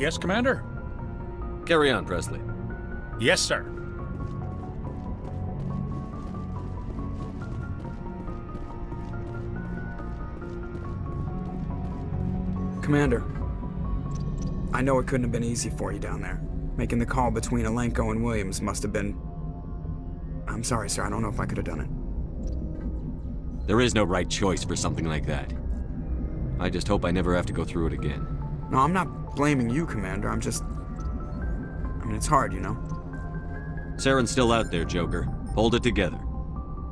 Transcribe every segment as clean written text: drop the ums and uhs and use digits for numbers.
Yes, Commander? Carry on, Presley. Yes, sir. Commander, I know it couldn't have been easy for you down there. Making the call between Alenko and Williams must have been... I'm sorry, sir. I don't know if I could have done it. There is no right choice for something like that. I just hope I never have to go through it again. No, I'm not blaming you, Commander. I'm just... I mean, it's hard, you know? Saren's still out there, Joker. Hold it together.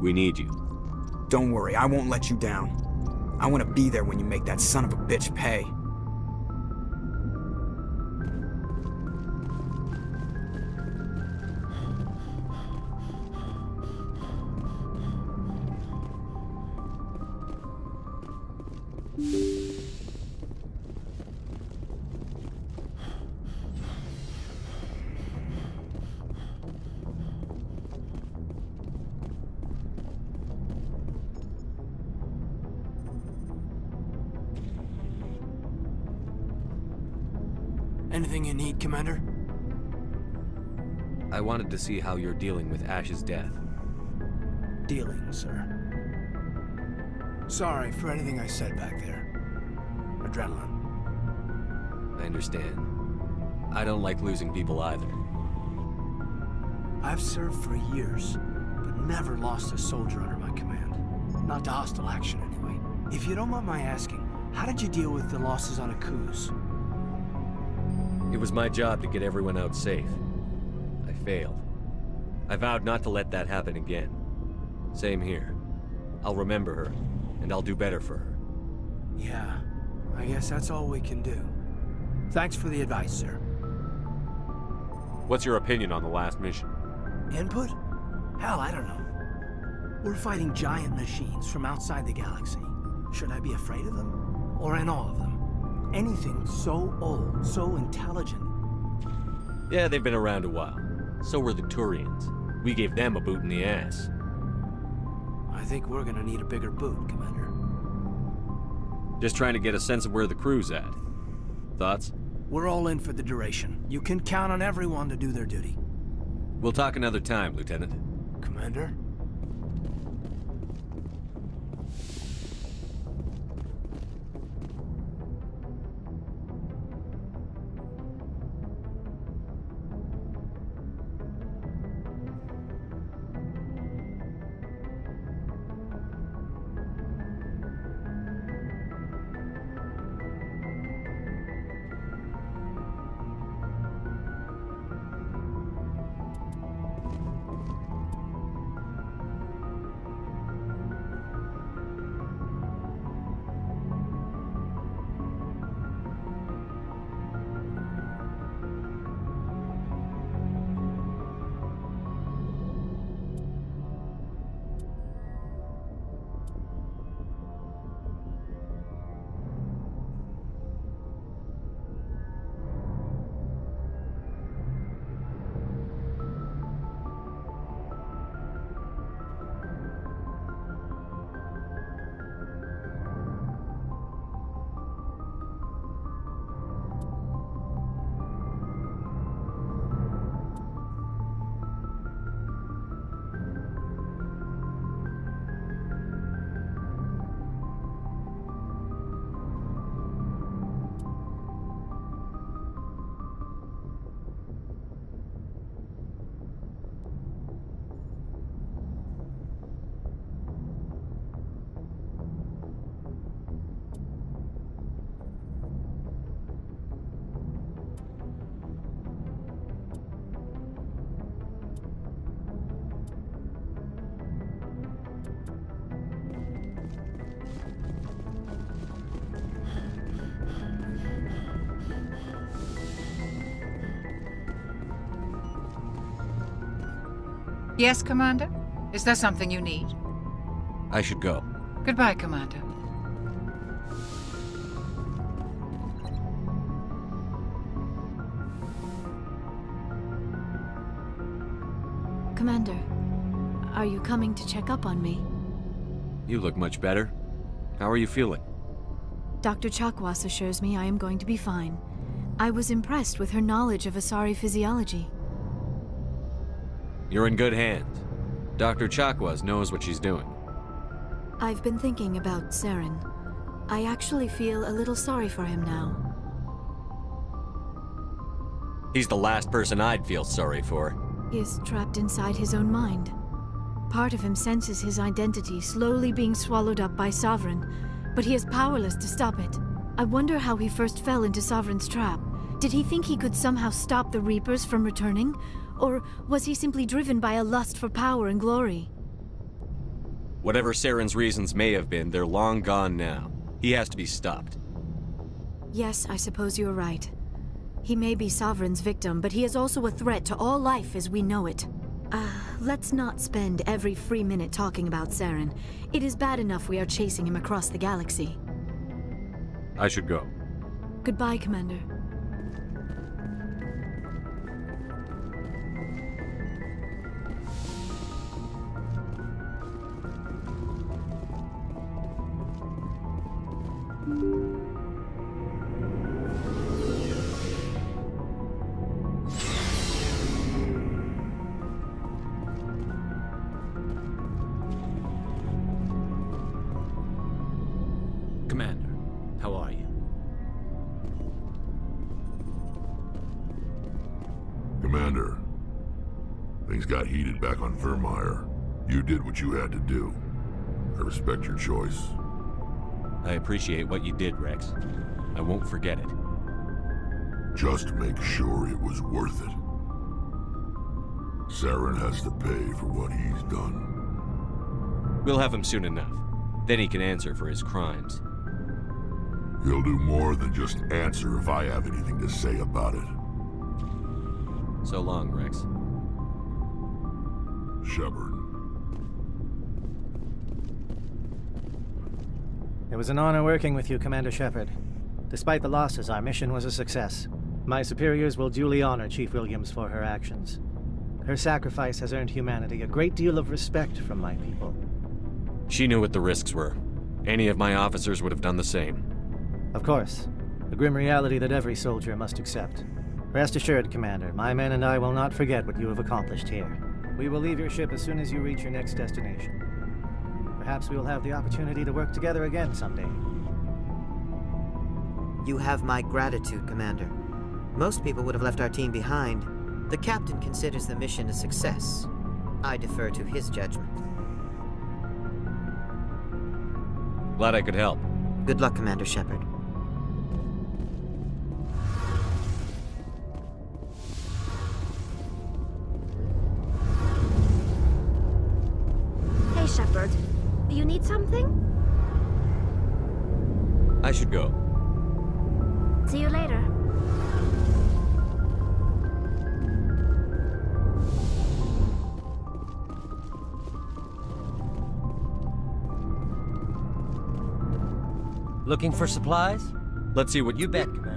We need you. Don't worry, I won't let you down. I want to be there when you make that son of a bitch pay. Anything you need, Commander? I wanted to see how you're dealing with Ash's death. Dealing, sir. Sorry for anything I said back there. Adrenaline. I understand. I don't like losing people either. I've served for years, but never lost a soldier under my command. Not to hostile action, anyway. If you don't mind my asking, how did you deal with the losses on Akuz? It was my job to get everyone out safe. I failed. I vowed not to let that happen again. Same here. I'll remember her, and I'll do better for her. Yeah, I guess that's all we can do. Thanks for the advice, sir. What's your opinion on the last mission? Input? Hell, I don't know. We're fighting giant machines from outside the galaxy. Should I be afraid of them? Or in awe of them? Anything so old, so intelligent. Yeah, they've been around a while. So were the Turians. We gave them a boot in the ass. I think we're gonna need a bigger boot, Commander. Just trying to get a sense of where the crew's at. Thoughts? We're all in for the duration. You can count on everyone to do their duty. We'll talk another time, Lieutenant. Commander? Yes, Commander? Is there something you need? I should go. Goodbye, Commander. Commander, are you coming to check up on me? You look much better. How are you feeling? Dr. Chakwas assures me I am going to be fine. I was impressed with her knowledge of Asari physiology. You're in good hands. Dr. Chakwas knows what she's doing. I've been thinking about Saren. I actually feel a little sorry for him now. He's the last person I'd feel sorry for. He is trapped inside his own mind. Part of him senses his identity slowly being swallowed up by Sovereign, but he is powerless to stop it. I wonder how he first fell into Sovereign's trap. Did he think he could somehow stop the Reapers from returning? Or was he simply driven by a lust for power and glory? Whatever Saren's reasons may have been, they're long gone now. He has to be stopped. Yes, I suppose you're right. He may be Sovereign's victim, but he is also a threat to all life as we know it. Let's not spend every free minute talking about Saren. It is bad enough we are chasing him across the galaxy. I should go. Goodbye, Commander. Commander, how are you? Commander, things got heated back on Virmire. You did what you had to do. I respect your choice. I appreciate what you did, Rex. I won't forget it. Just make sure it was worth it. Saren has to pay for what he's done. We'll have him soon enough. Then he can answer for his crimes. He'll do more than just answer if I have anything to say about it. So long, Rex. Shepard. It was an honor working with you, Commander Shepard. Despite the losses, our mission was a success. My superiors will duly honor Chief Williams for her actions. Her sacrifice has earned humanity a great deal of respect from my people. She knew what the risks were. Any of my officers would have done the same. Of course. A grim reality that every soldier must accept. Rest assured, Commander, my men and I will not forget what you have accomplished here. We will leave your ship as soon as you reach your next destination. Perhaps we will have the opportunity to work together again someday. You have my gratitude, Commander. Most people would have left our team behind. The captain considers the mission a success. I defer to his judgment. Glad I could help. Good luck, Commander Shepard. Hey, Shepard. Do you need something? I should go. See you later. Looking for supplies? Let's see what You bet, Commander.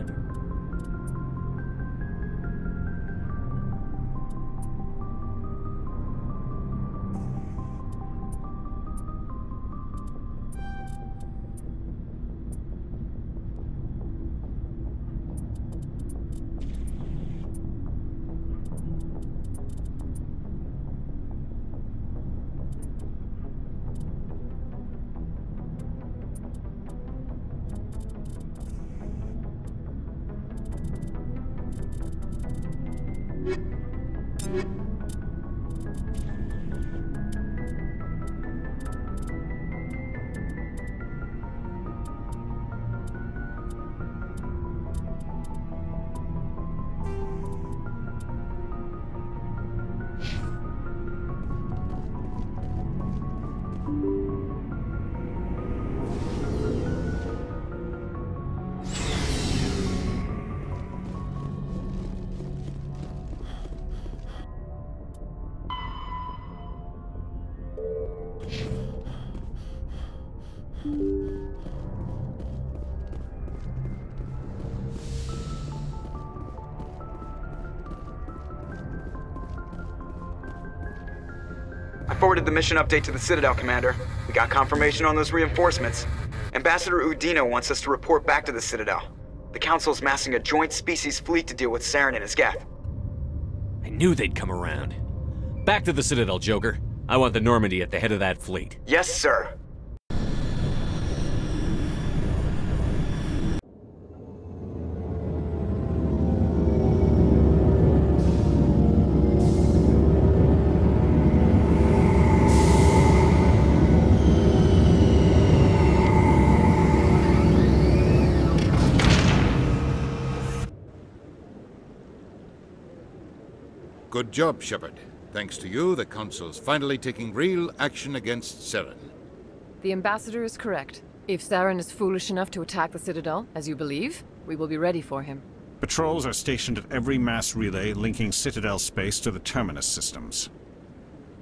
I forwarded the mission update to the Citadel, Commander. We got confirmation on those reinforcements. Ambassador Udina wants us to report back to the Citadel. The Council's massing a joint species fleet to deal with Saren and his Geth. I knew they'd come around. Back to the Citadel, Joker. I want the Normandy at the head of that fleet. Yes, sir. Good job, Shepard. Thanks to you, the Council's finally taking real action against Saren. The Ambassador is correct. If Saren is foolish enough to attack the Citadel, as you believe, we will be ready for him. Patrols are stationed at every mass relay linking Citadel space to the Terminus systems.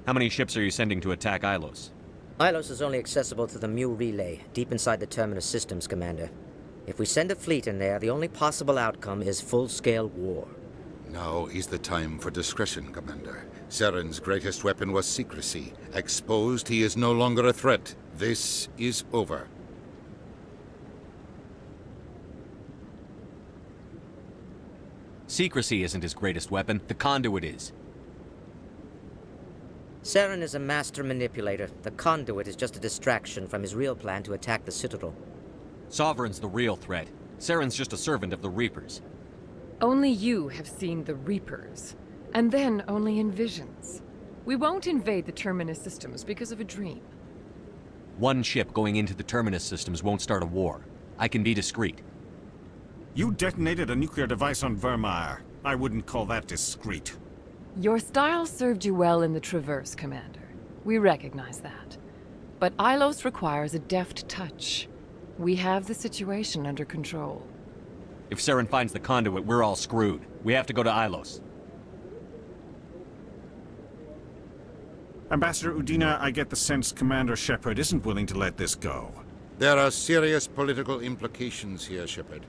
How many ships are you sending to attack Ilos? Ilos is only accessible to the Mu relay, deep inside the Terminus systems, Commander. If we send a fleet in there, the only possible outcome is full-scale war. Now is the time for discretion, Commander. Saren's greatest weapon was secrecy. Exposed, he is no longer a threat. This is over. Secrecy isn't his greatest weapon. The conduit is. Saren is a master manipulator. The conduit is just a distraction from his real plan to attack the Citadel. Sovereign's the real threat. Saren's just a servant of the Reapers. Only you have seen the Reapers, and then only in visions. We won't invade the Terminus systems because of a dream. One ship going into the Terminus systems won't start a war. I can be discreet. You detonated a nuclear device on Vermeer. I wouldn't call that discreet. Your style served you well in the Traverse, Commander. We recognize that. But Ilos requires a deft touch. We have the situation under control. If Saren finds the conduit, we're all screwed. We have to go to Ilos. Ambassador Udina, I get the sense Commander Shepard isn't willing to let this go. There are serious political implications here, Shepard.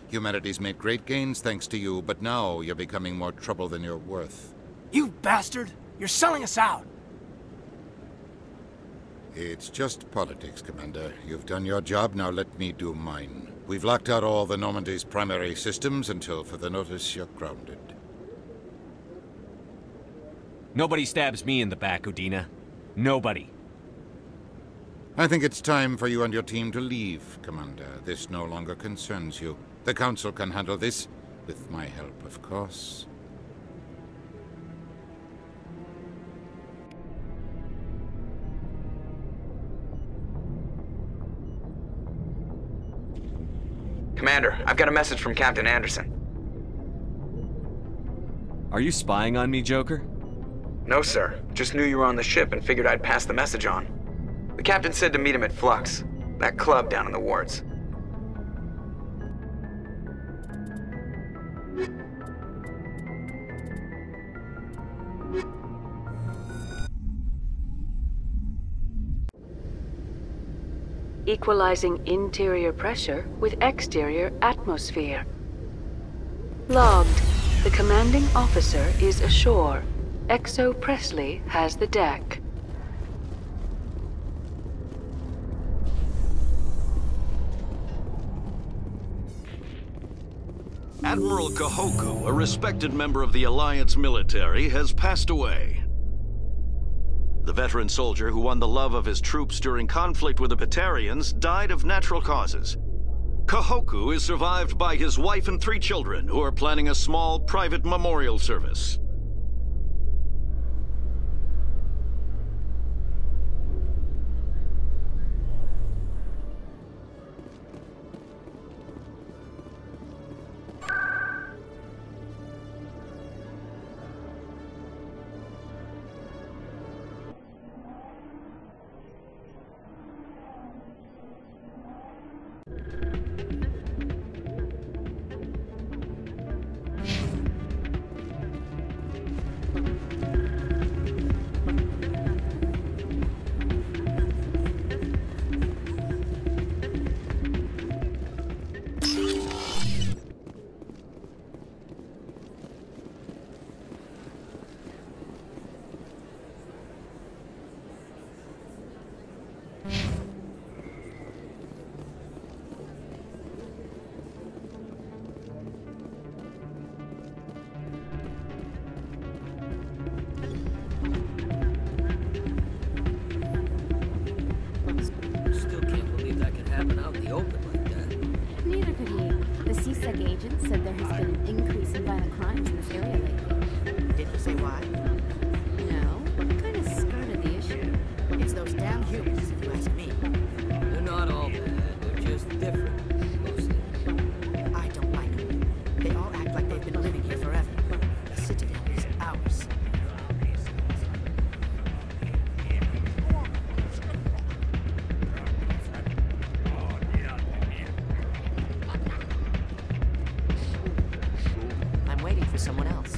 Humanity's made great gains thanks to you, but now you're becoming more trouble than you're worth. You bastard! You're selling us out! It's just politics, Commander. You've done your job, now let me do mine. We've locked out all the Normandy's primary systems until further notice you're grounded. Nobody stabs me in the back, Udina. Nobody. I think it's time for you and your team to leave, Commander. This no longer concerns you. The Council can handle this, with my help, of course. Commander, I've got a message from Captain Anderson. Are you spying on me, Joker? No, sir. Just knew you were on the ship and figured I'd pass the message on. The captain said to meet him at Flux, that club down in the wards. Equalizing interior pressure with exterior atmosphere. Logged. The commanding officer is ashore. Exo Presley has the deck. Admiral Kahoku, a respected member of the Alliance military, has passed away. The veteran soldier who won the love of his troops during conflict with the Batarians died of natural causes. Kahoku is survived by his wife and 3 children, who are planning a small private memorial service. ISEC agent said there has been an increase in violent crimes in this area lately. Did he say why? No, it kind of skirted the issue. It's those damn humans, if you ask me. They're not all bad, they're just different, mostly. I don't like them. They all act like they've been living here forever. The Citadel is ours. I'm waiting for someone else.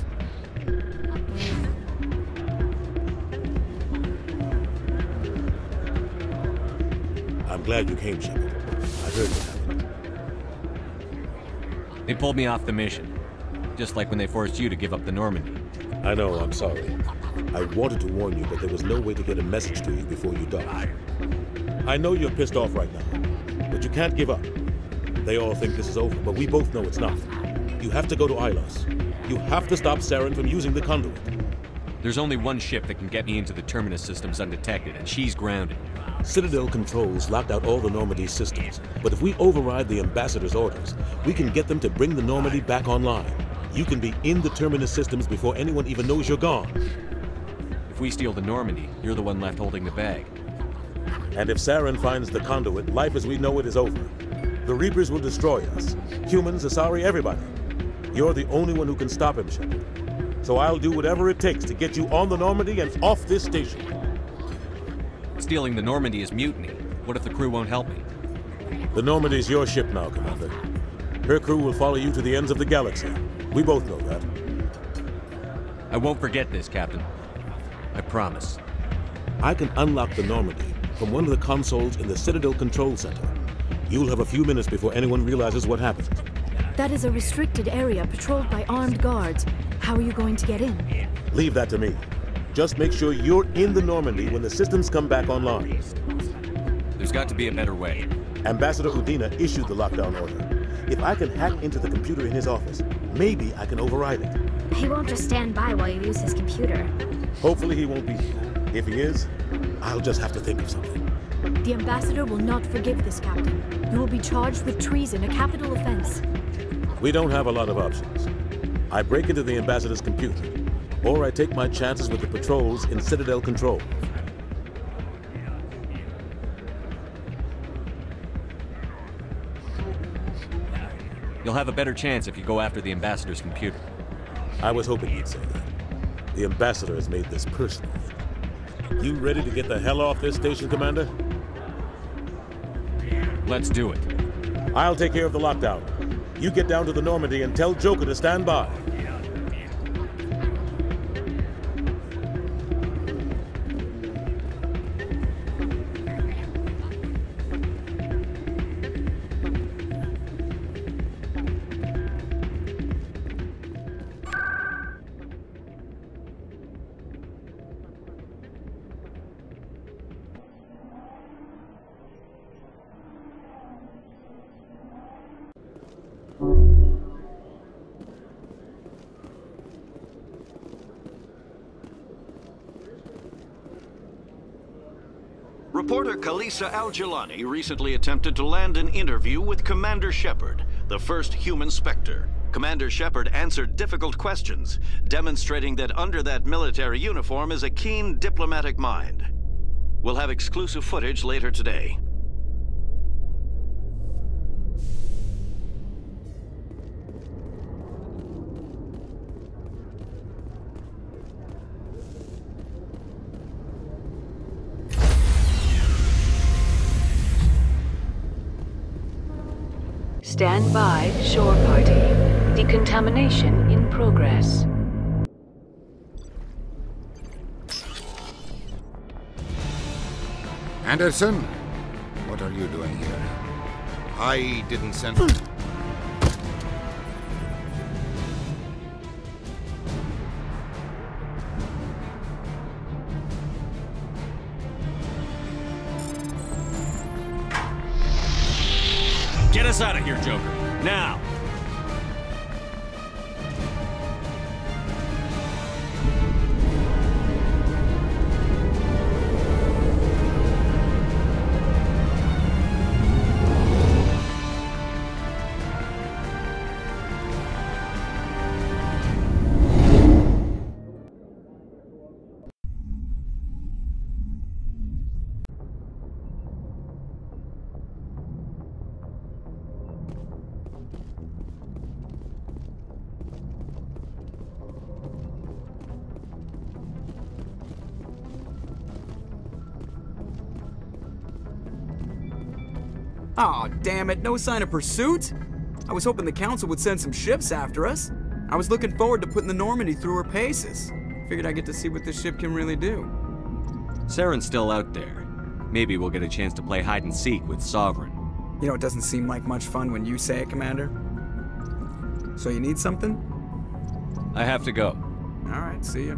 I'm glad you came, Shepard. I heard what happened. They pulled me off the mission. Just like when they forced you to give up the Normandy. I know, I'm sorry. I wanted to warn you, but there was no way to get a message to you before you died. I know you're pissed off right now, but you can't give up. They all think this is over, but we both know it's not. You have to go to Ilos. You have to stop Saren from using the conduit. There's only one ship that can get me into the Terminus systems undetected, and she's grounded. Citadel controls locked out all the Normandy systems, but if we override the Ambassador's orders, we can get them to bring the Normandy back online. You can be in the Terminus systems before anyone even knows you're gone. If we steal the Normandy, you're the one left holding the bag. And if Saren finds the conduit, life as we know it is over. The Reapers will destroy us. Humans, Asari, everybody. You're the only one who can stop him, Shepard. So I'll do whatever it takes to get you on the Normandy and off this station. Stealing the Normandy is mutiny. What if the crew won't help me? The Normandy's your ship now, Commander. Her crew will follow you to the ends of the galaxy. We both know that. I won't forget this, Captain. I promise. I can unlock the Normandy from one of the consoles in the Citadel Control Center. You'll have a few minutes before anyone realizes what happened. That is a restricted area patrolled by armed guards. How are you going to get in? Leave that to me. Just make sure you're in the Normandy when the systems come back online. There's got to be a better way. Ambassador Udina issued the lockdown order. If I can hack into the computer in his office, maybe I can override it. He won't just stand by while you use his computer. Hopefully he won't be here. If he is, I'll just have to think of something. The Ambassador will not forgive this, Captain. You will be charged with treason, a capital offense. We don't have a lot of options. I break into the Ambassador's computer, or I take my chances with the patrols in Citadel Control. You'll have a better chance if you go after the Ambassador's computer. I was hoping you'd say that. The Ambassador has made this personal. You ready to get the hell off this station, Commander? Let's do it. I'll take care of the lockdown. You get down to the Normandy and tell Joker to stand by. Reporter Kalisa Al-Jilani recently attempted to land an interview with Commander Shepard, the first human Spectre. Commander Shepard answered difficult questions, demonstrating that under that military uniform is a keen diplomatic mind. We'll have exclusive footage later today. Stand by, shore party. Decontamination in progress. Anderson, what are you doing here? I didn't send... Get us out of here, Joker. Now! Aw, damn it, no sign of pursuit? I was hoping the Council would send some ships after us. I was looking forward to putting the Normandy through her paces. Figured I'd get to see what this ship can really do. Saren's still out there. Maybe we'll get a chance to play hide and seek with Sovereign. You know, it doesn't seem like much fun when you say it, Commander. So you need something? I have to go. Alright, see ya.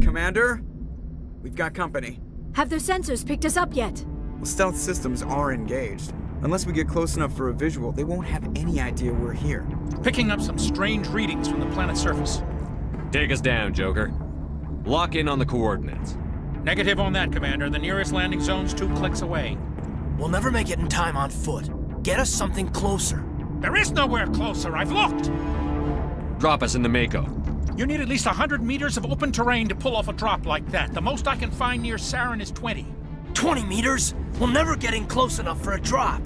Commander? We've got company. Have their sensors picked us up yet? Well, stealth systems are engaged. Unless we get close enough for a visual, they won't have any idea we're here. Picking up some strange readings from the planet's surface. Take us down, Joker. Lock in on the coordinates. Negative on that, Commander. The nearest landing zone's 2 clicks away. We'll never make it in time on foot. Get us something closer. There is nowhere closer. I've looked. Drop us in the Mako. You need at least 100 meters of open terrain to pull off a drop like that. The most I can find near Saren is 20. 20 meters? We'll never get in close enough for a drop.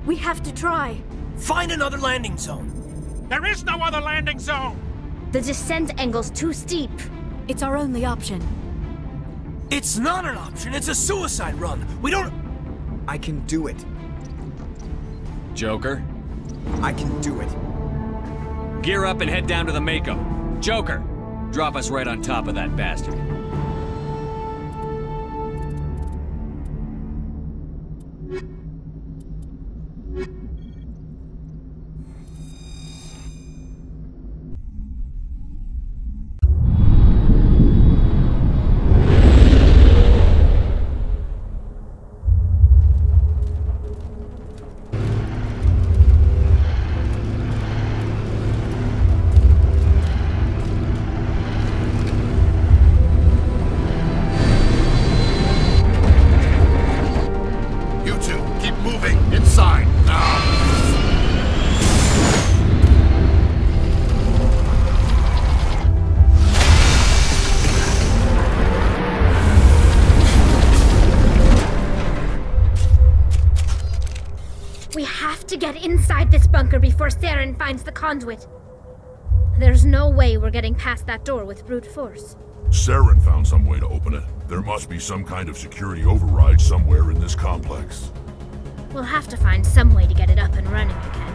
We have to try. Find another landing zone. There is no other landing zone! The descent angle's too steep. It's our only option. It's not an option, it's a suicide run. We don't... I can do it. Joker? I can do it. Gear up and head down to the Mako. Joker, drop us right on top of that bastard. Before Saren finds the conduit. There's no way we're getting past that door with brute force. Saren found some way to open it. There must be some kind of security override somewhere in this complex. We'll have to find some way to get it up and running again.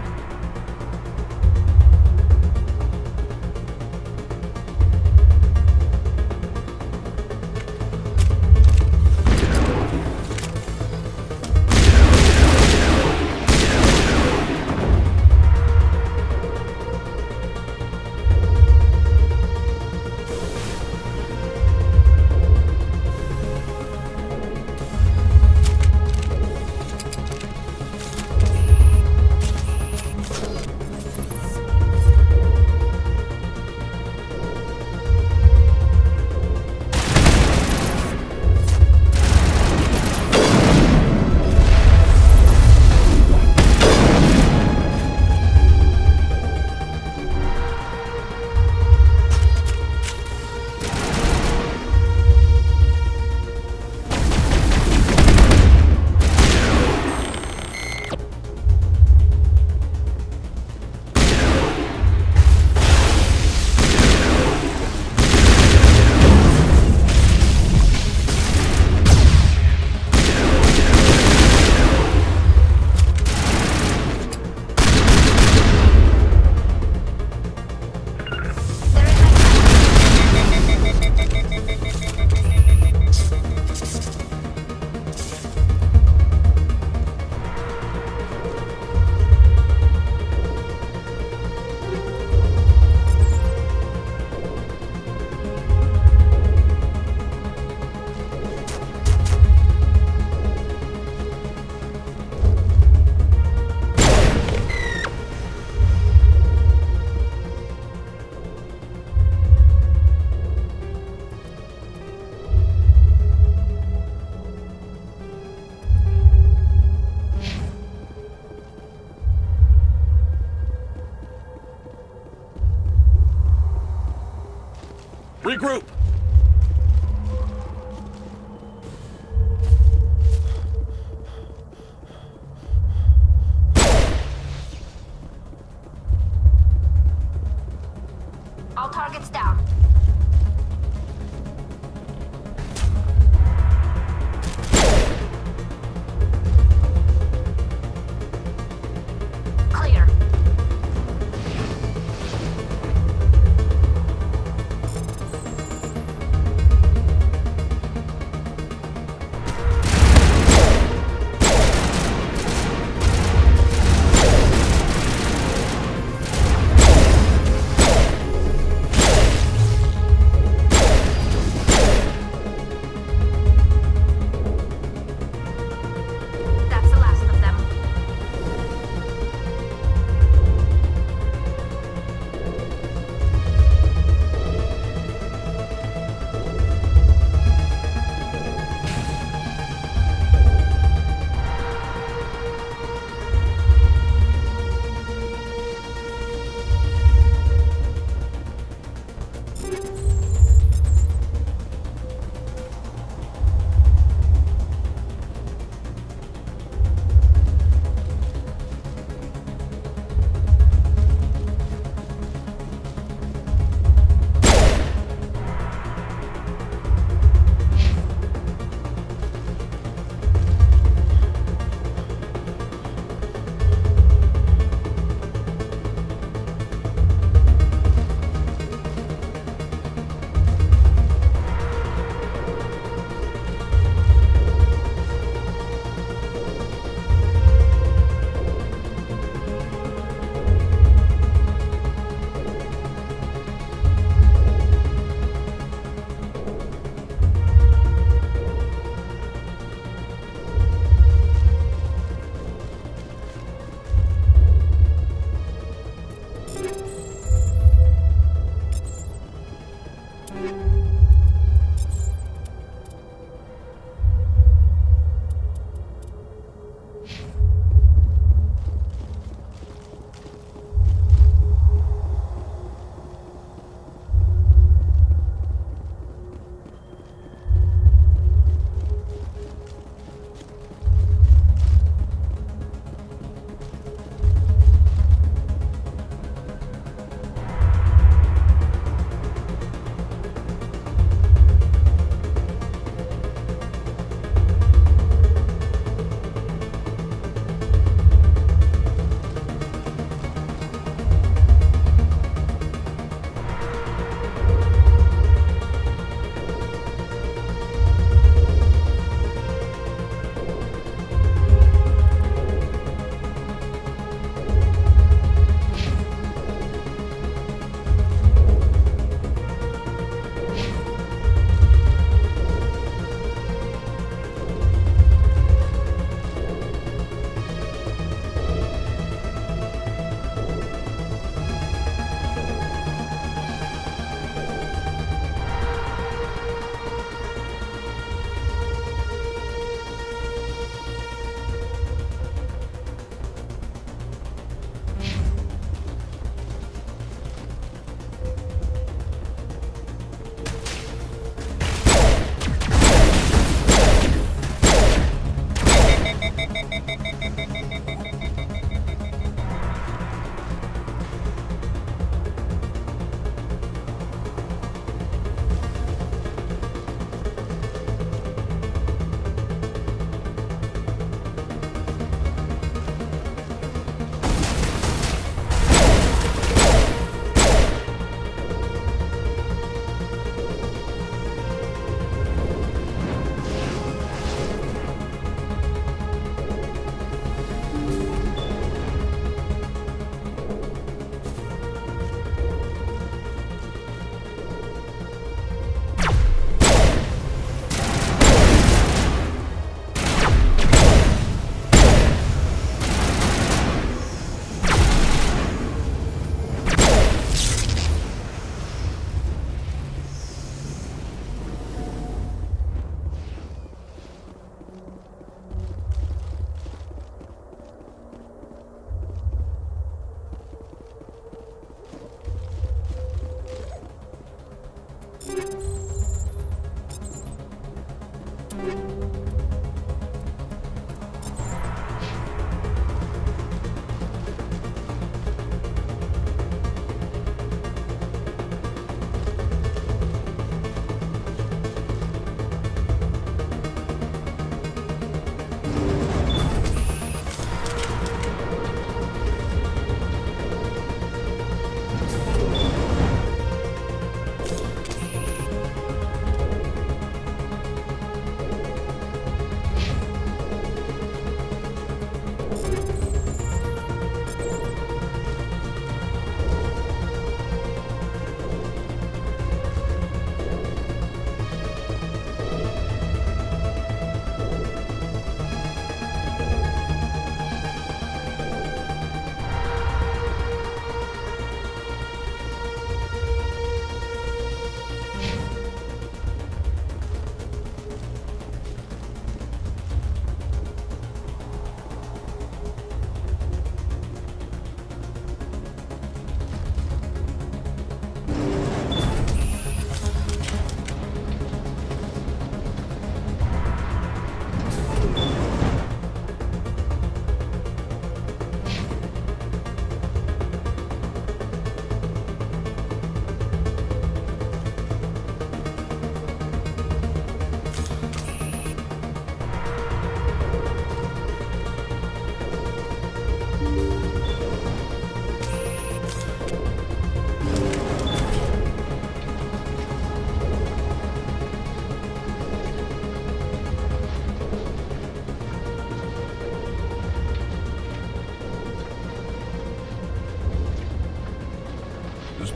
Regroup! All targets down. Clear.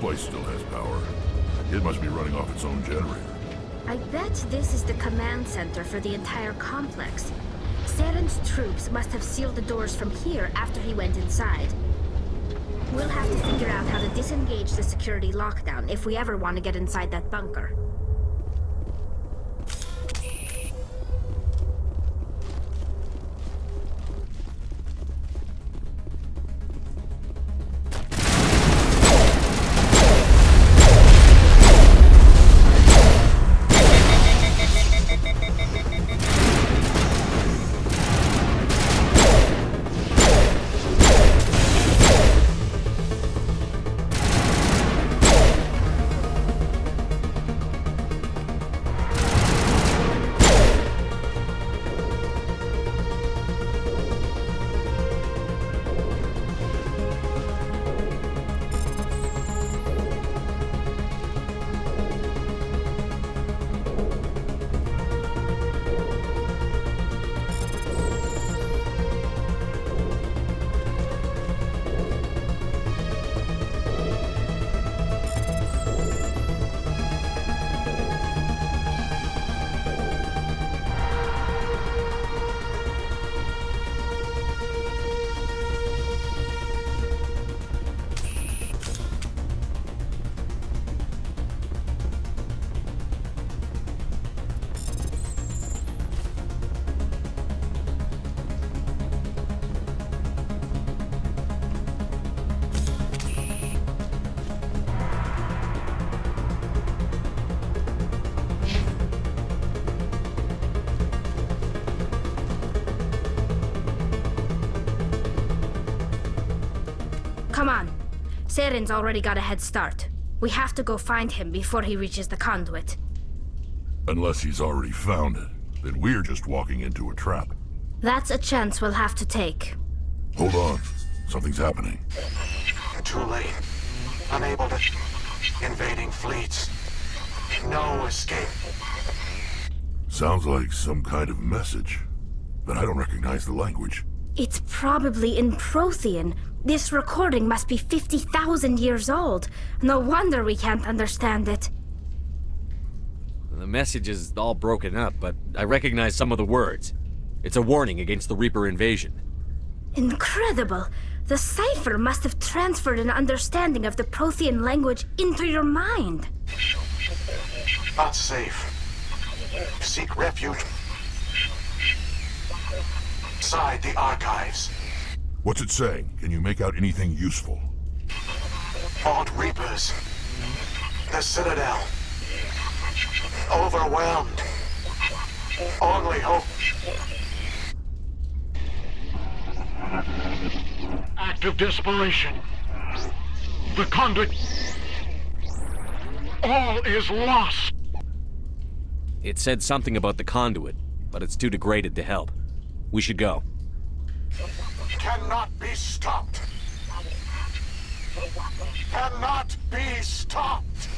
place still has power. It must be running off its own generator. I bet this is the command center for the entire complex. Saren's troops must have sealed the doors from here after he went inside. We'll have to figure out how to disengage the security lockdown if we ever want to get inside that bunker. Come on. Saren's already got a head start. We have to go find him before he reaches the conduit. Unless he's already found it, then we're just walking into a trap. That's a chance we'll have to take. Hold on. Something's happening. Too late. Unable to... Invading fleets. No escape. Sounds like some kind of message, but I don't recognize the language. It's probably in Prothean. This recording must be 50,000 years old. No wonder we can't understand it. The message is all broken up, but I recognize some of the words. It's a warning against the Reaper invasion. Incredible! The cipher must have transferred an understanding of the Prothean language into your mind. Not safe. Seek refuge inside the archives. What's it saying? Can you make out anything useful? Vault Reapers. The Citadel. Overwhelmed. Only hope. Act of desperation. The conduit. All is lost. It said something about the conduit, but it's too degraded to help. We should go. Cannot be stopped. Cannot be stopped.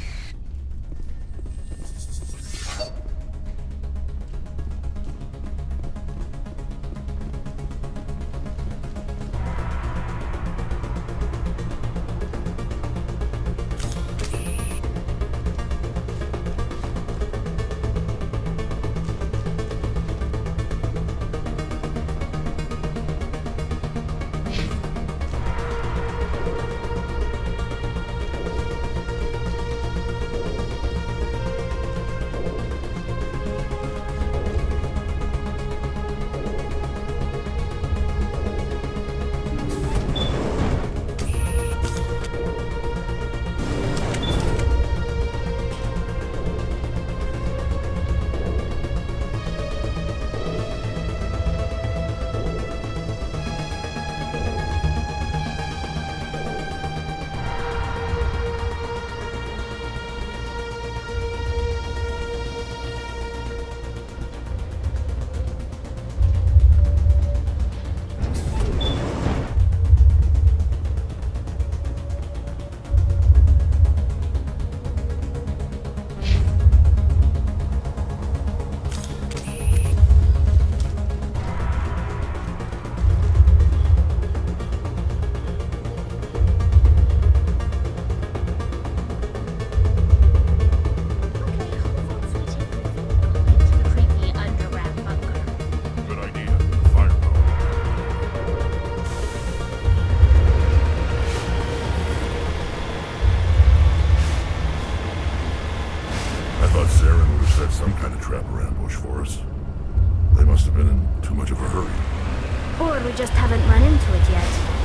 some kind of trap or ambush for us. They must have been in too much of a hurry. Or we just haven't run into it yet.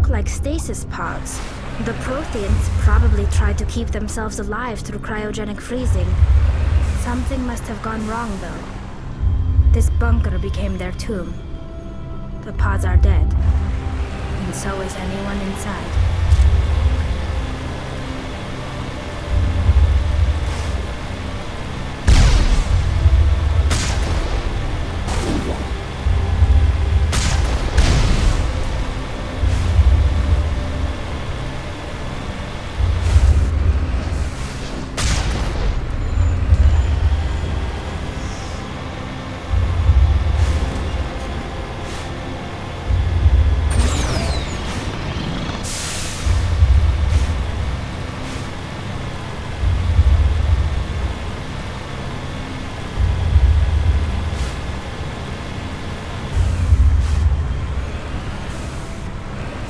Like stasis pods. The Protheans probably tried to keep themselves alive through cryogenic freezing. Something must have gone wrong, though. This bunker became their tomb. The pods are dead, and so is anyone inside.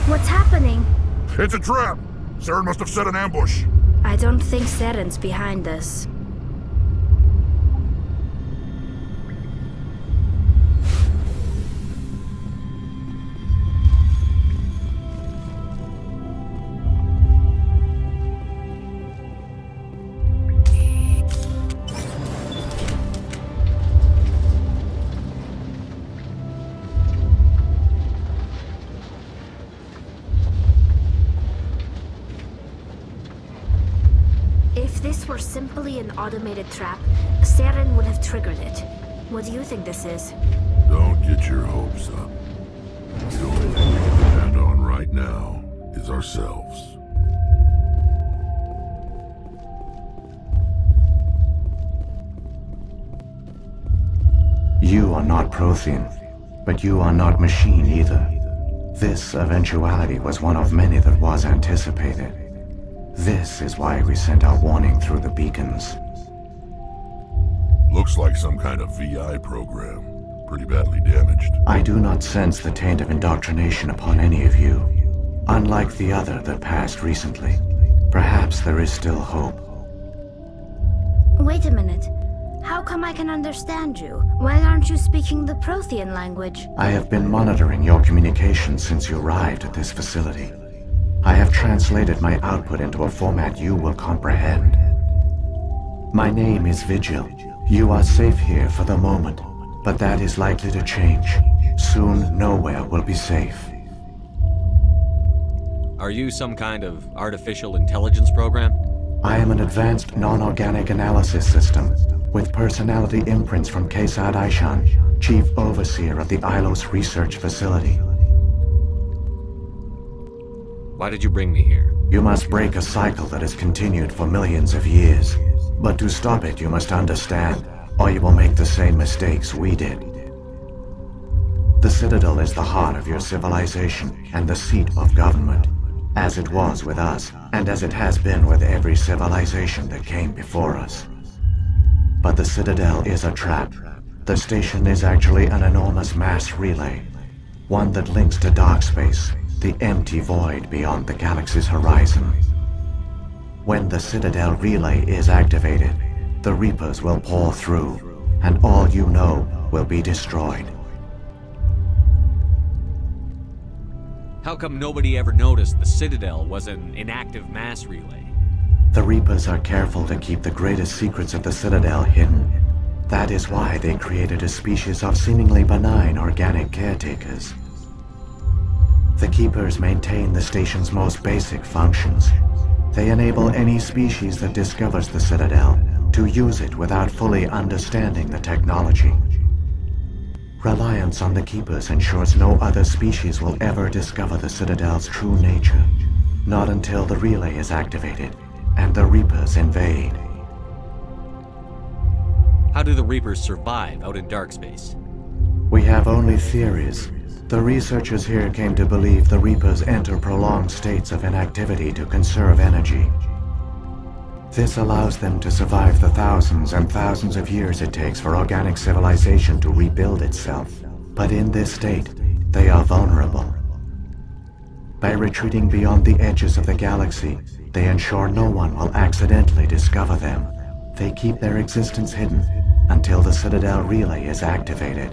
What's happening? It's a trap! Saren must have set an ambush. I don't think Saren's behind this. If this were simply an automated trap, Saren would have triggered it. What do you think this is? Don't get your hopes up. The only thing we can depend on right now is ourselves. You are not Prothean, but you are not machine either. This eventuality was one of many that was anticipated. This is why we sent our warning through the beacons. Looks like some kind of VI program. Pretty badly damaged. I do not sense the taint of indoctrination upon any of you. Unlike the other that passed recently. Perhaps there is still hope. Wait a minute. How come I can understand you? Why aren't you speaking the Prothean language? I have been monitoring your communications since you arrived at this facility. I have translated my output into a format you will comprehend. My name is Vigil. You are safe here for the moment, but that is likely to change. Soon, nowhere will be safe. Are you some kind of artificial intelligence program? I am an advanced non-organic analysis system, with personality imprints from Kesad Aishan, Chief Overseer of the Ilos Research Facility. Why did you bring me here? You must break a cycle that has continued for millions of years. But to stop it, you must understand, or you will make the same mistakes we did. The Citadel is the heart of your civilization and the seat of government, as it was with us, and as it has been with every civilization that came before us. But the Citadel is a trap. The station is actually an enormous mass relay, one that links to dark space, the empty void beyond the galaxy's horizon. When the Citadel relay is activated, the Reapers will pour through, and all you know will be destroyed. How come nobody ever noticed the Citadel was an inactive mass relay? The Reapers are careful to keep the greatest secrets of the Citadel hidden. That is why they created a species of seemingly benign organic caretakers. The Keepers maintain the station's most basic functions. They enable any species that discovers the Citadel to use it without fully understanding the technology. Reliance on the Keepers ensures no other species will ever discover the Citadel's true nature. Not until the relay is activated and the Reapers invade. How How do the Reapers survive out in dark space? We have only theories. The researchers here came to believe the Reapers enter prolonged states of inactivity to conserve energy. This allows them to survive the thousands and thousands of years it takes for organic civilization to rebuild itself. But in this state, they are vulnerable. By retreating beyond the edges of the galaxy, they ensure no one will accidentally discover them. They keep their existence hidden until the Citadel relay is activated.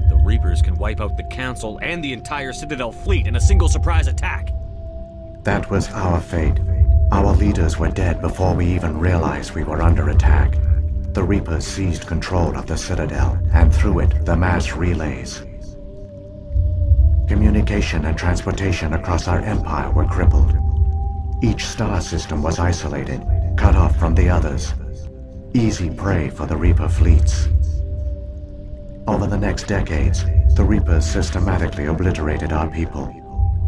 The Reapers can wipe out the Council and the entire Citadel fleet in a single surprise attack. That was our fate. Our leaders were dead before we even realized we were under attack. The Reapers seized control of the Citadel, and through it, the mass relays. Communication and transportation across our empire were crippled. Each star system was isolated, cut off from the others. Easy prey for the Reaper fleets. Over the next decades, the Reapers systematically obliterated our people.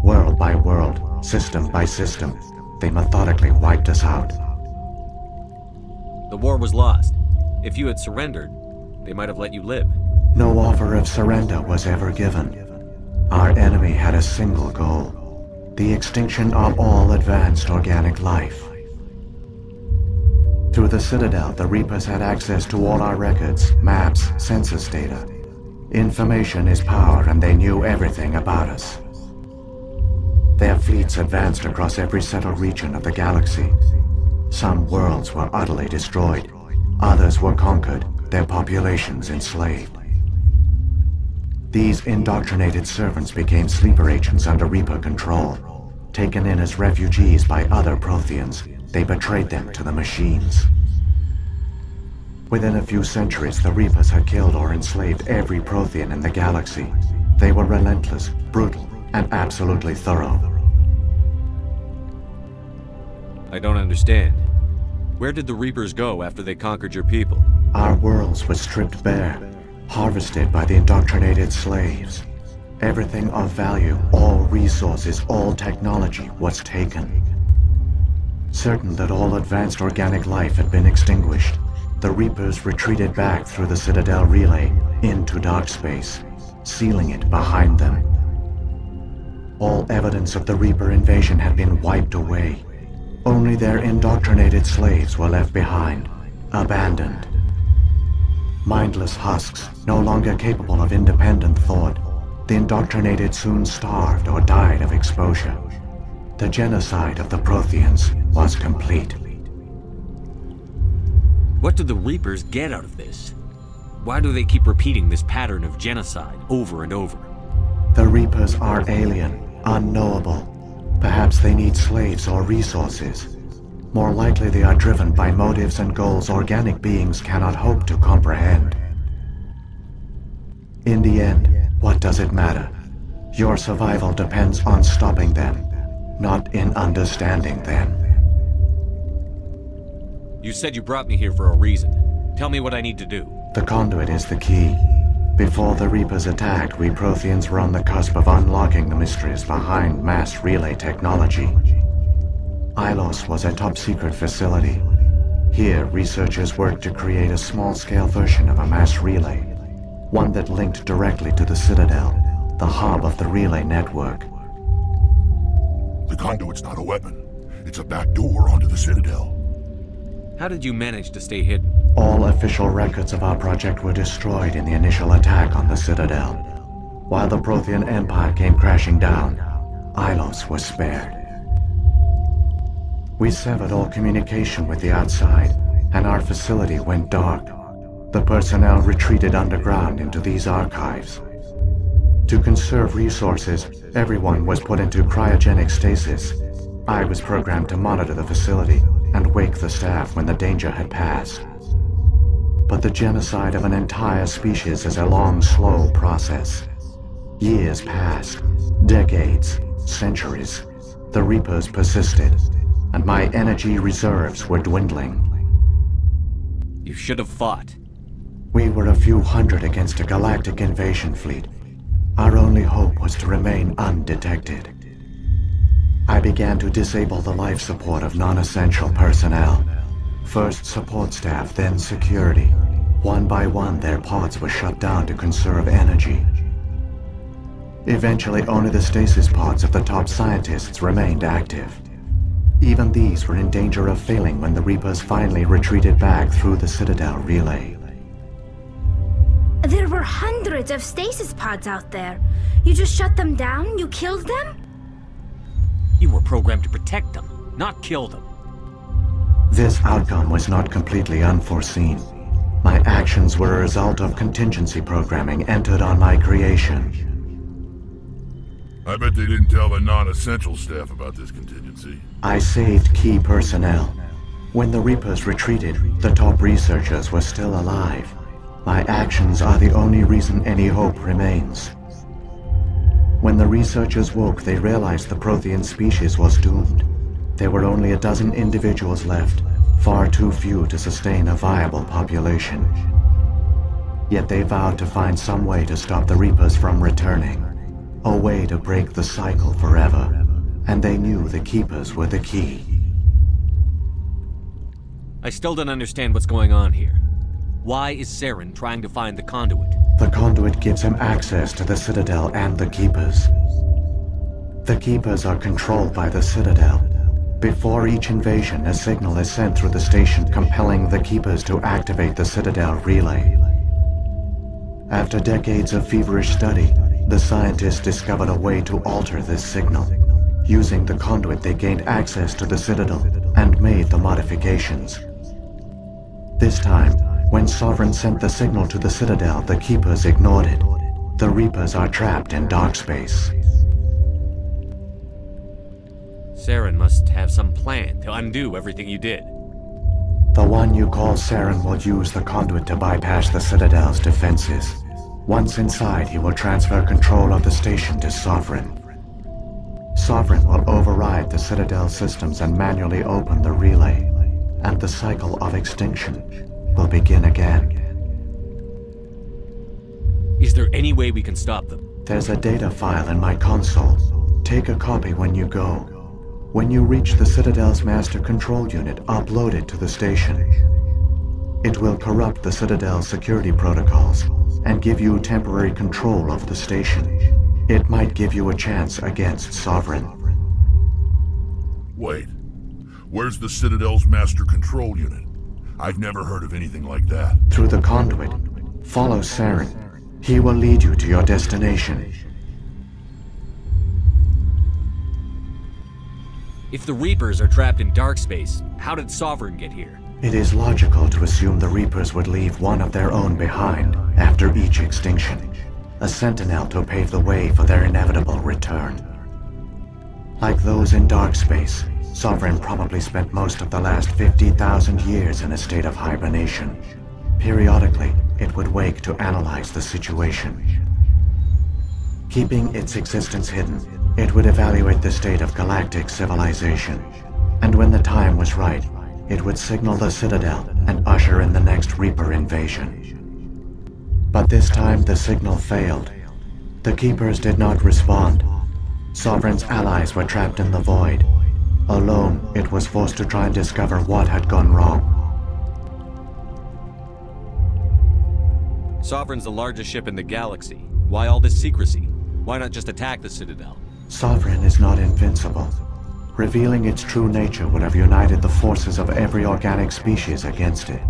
World by world, system by system, they methodically wiped us out. The war was lost. If you had surrendered, they might have let you live. No offer of surrender was ever given. Our enemy had a single goal: the extinction of all advanced organic life. Through the Citadel, the Reapers had access to all our records, maps, census data. Information is power, and they knew everything about us. Their fleets advanced across every settled region of the galaxy. Some worlds were utterly destroyed. Others were conquered, their populations enslaved. These indoctrinated servants became sleeper agents under Reaper control. Taken in as refugees by other Protheans, they betrayed them to the machines. Within a few centuries, the Reapers had killed or enslaved every Prothean in the galaxy. They were relentless, brutal, and absolutely thorough. I don't understand. Where did the Reapers go after they conquered your people? Our worlds were stripped bare, harvested by the indoctrinated slaves. Everything of value, all resources, all technology was taken. Certain that all advanced organic life had been extinguished, the Reapers retreated back through the Citadel relay into dark space, sealing it behind them. All evidence of the Reaper invasion had been wiped away. Only their indoctrinated slaves were left behind, abandoned. Mindless husks, no longer capable of independent thought, the indoctrinated soon starved or died of exposure. The genocide of the Protheans was complete. What do the Reapers get out of this? Why do they keep repeating this pattern of genocide over and over? The Reapers are alien, unknowable. Perhaps they need slaves or resources. More likely they are driven by motives and goals organic beings cannot hope to comprehend. In the end, what does it matter? Your survival depends on stopping them, not in understanding them. You said you brought me here for a reason. Tell me what I need to do. The conduit is the key. Before the Reapers attacked, we Protheans were on the cusp of unlocking the mysteries behind mass relay technology. Ilos was a top-secret facility. Here, researchers worked to create a small-scale version of a mass relay, one that linked directly to the Citadel, the hub of the relay network. The conduit's not a weapon. It's a back door onto the Citadel. How did you manage to stay hidden? All official records of our project were destroyed in the initial attack on the Citadel. While the Prothean Empire came crashing down, Ilos was spared. We severed all communication with the outside, and our facility went dark. The personnel retreated underground into these archives. To conserve resources, everyone was put into cryogenic stasis. I was programmed to monitor the facility and wake the staff when the danger had passed. But the genocide of an entire species is a long, slow process. Years passed, decades, centuries. The Reapers persisted, and my energy reserves were dwindling. You should have fought. We were a few hundred against a galactic invasion fleet. Our only hope was to remain undetected. I began to disable the life support of non-essential personnel. First support staff, then security. One by one, their pods were shut down to conserve energy. Eventually, only the stasis pods of the top scientists remained active. Even these were in danger of failing when the Reapers finally retreated back through the Citadel relay. There were hundreds of stasis pods out there. You just shut them down? You killed them? You were programmed to protect them, not kill them. This outcome was not completely unforeseen. My actions were a result of contingency programming entered on my creation. I bet they didn't tell the non-essential staff about this contingency. I saved key personnel. When the Reapers retreated, the top researchers were still alive. My actions are the only reason any hope remains. When the researchers woke, they realized the Prothean species was doomed. There were only a dozen individuals left, far too few to sustain a viable population. Yet they vowed to find some way to stop the Reapers from returning. A way to break the cycle forever. And they knew the Keepers were the key. I still don't understand what's going on here. Why is Saren trying to find the conduit? The conduit gives him access to the Citadel and the Keepers. The Keepers are controlled by the Citadel. Before each invasion, a signal is sent through the station compelling the Keepers to activate the Citadel relay. After decades of feverish study, the scientists discovered a way to alter this signal. Using the conduit, they gained access to the Citadel and made the modifications. This time, when Sovereign sent the signal to the Citadel, the Keepers ignored it. The Reapers are trapped in dark space. Saren must have some plan to undo everything you did. The one you call Saren will use the conduit to bypass the Citadel's defenses. Once inside, he will transfer control of the station to Sovereign. Sovereign will override the Citadel systems and manually open the relay, and the cycle of extinction will begin again. Is there any way we can stop them? There's a data file in my console. Take a copy when you go. When you reach the Citadel's master control unit, upload it to the station. It will corrupt the Citadel's security protocols and give you temporary control of the station. It might give you a chance against Sovereign. Wait, where's the Citadel's master control unit? I've never heard of anything like that. Through the conduit. Follow Saren. He will lead you to your destination. If the Reapers are trapped in dark space, how did Sovereign get here? It is logical to assume the Reapers would leave one of their own behind after each extinction. A sentinel to pave the way for their inevitable return. Like those in dark space, Sovereign probably spent most of the last 50,000 years in a state of hibernation. Periodically, it would wake to analyze the situation. Keeping its existence hidden, it would evaluate the state of galactic civilization. And when the time was right, it would signal the Citadel and usher in the next Reaper invasion. But this time the signal failed. The Keepers did not respond. Sovereign's allies were trapped in the void. Alone, it was forced to try and discover what had gone wrong. Sovereign's the largest ship in the galaxy. Why all this secrecy? Why not just attack the Citadel? Sovereign is not invincible. Revealing its true nature would have united the forces of every organic species against it.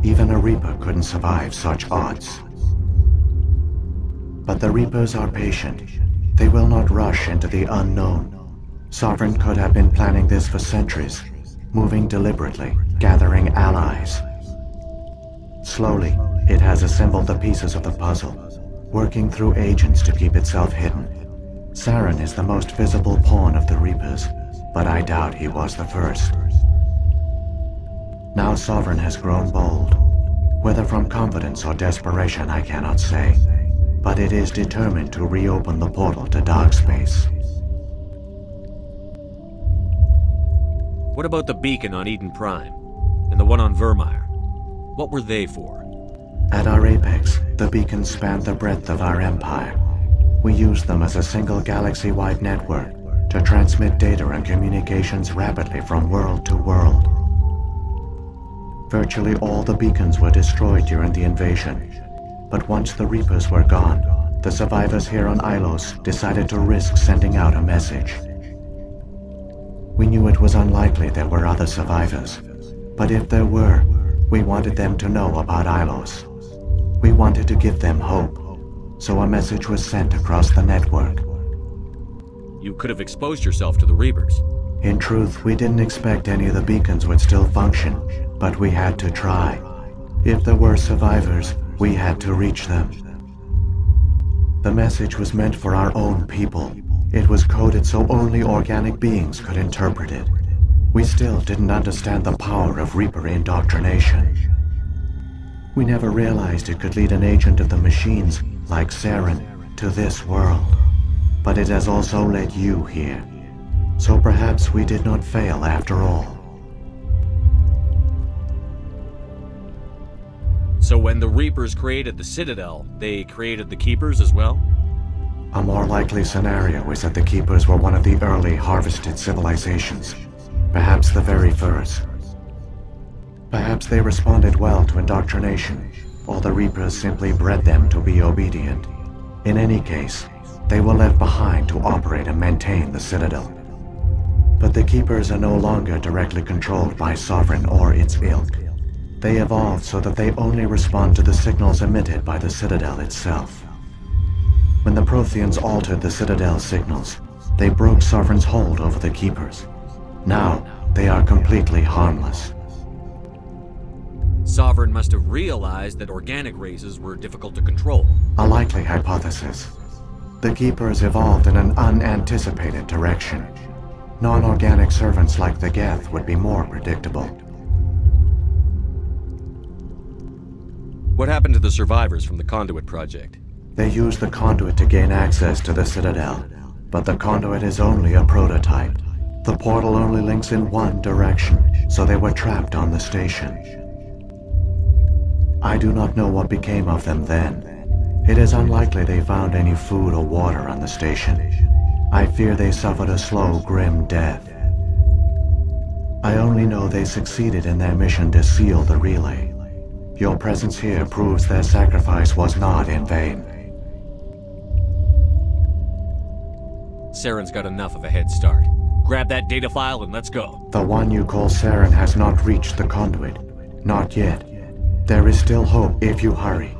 Even a Reaper couldn't survive such odds. But the Reapers are patient. They will not rush into the unknown. Sovereign could have been planning this for centuries, moving deliberately, gathering allies. Slowly, it has assembled the pieces of the puzzle, working through agents to keep itself hidden. Saren is the most visible pawn of the Reapers, but I doubt he was the first. Now Sovereign has grown bold. Whether from confidence or desperation, I cannot say. But it is determined to reopen the portal to dark space. What about the beacon on Eden Prime? And the one on Virmire? What were they for? At our apex, the beacons spanned the breadth of our empire. We used them as a single galaxy-wide network, to transmit data and communications rapidly from world to world. Virtually all the beacons were destroyed during the invasion, but once the Reapers were gone, the survivors here on Ilos decided to risk sending out a message. We knew it was unlikely there were other survivors, but if there were, we wanted them to know about Ilos. We wanted to give them hope, so a message was sent across the network. You could have exposed yourself to the Reapers. In truth, we didn't expect any of the beacons would still function, but we had to try. If there were survivors, we had to reach them. The message was meant for our own people. It was coded so only organic beings could interpret it. We still didn't understand the power of Reaper indoctrination. We never realized it could lead an agent of the machines, like Saren, to this world. But it has also led you here. So perhaps we did not fail after all. So when the Reapers created the Citadel, they created the Keepers as well? A more likely scenario is that the Keepers were one of the early harvested civilizations. Perhaps the very first. Perhaps they responded well to indoctrination, or the Reapers simply bred them to be obedient. In any case, they were left behind to operate and maintain the Citadel. But the Keepers are no longer directly controlled by Sovereign or its ilk. They evolved so that they only respond to the signals emitted by the Citadel itself. When the Protheans altered the Citadel's signals, they broke Sovereign's hold over the Keepers. Now, they are completely harmless. Sovereign must have realized that organic races were difficult to control. A likely hypothesis. The Keepers evolved in an unanticipated direction. Non-organic servants like the Geth would be more predictable. What happened to the survivors from the Conduit project? They used the Conduit to gain access to the Citadel, but the Conduit is only a prototype. The portal only links in one direction, so they were trapped on the station. I do not know what became of them then. It is unlikely they found any food or water on the station. I fear they suffered a slow, grim death. I only know they succeeded in their mission to seal the relay. Your presence here proves their sacrifice was not in vain. Saren's got enough of a head start. Grab that data file and let's go. The one you call Saren has not reached the Conduit. Not yet. There is still hope if you hurry.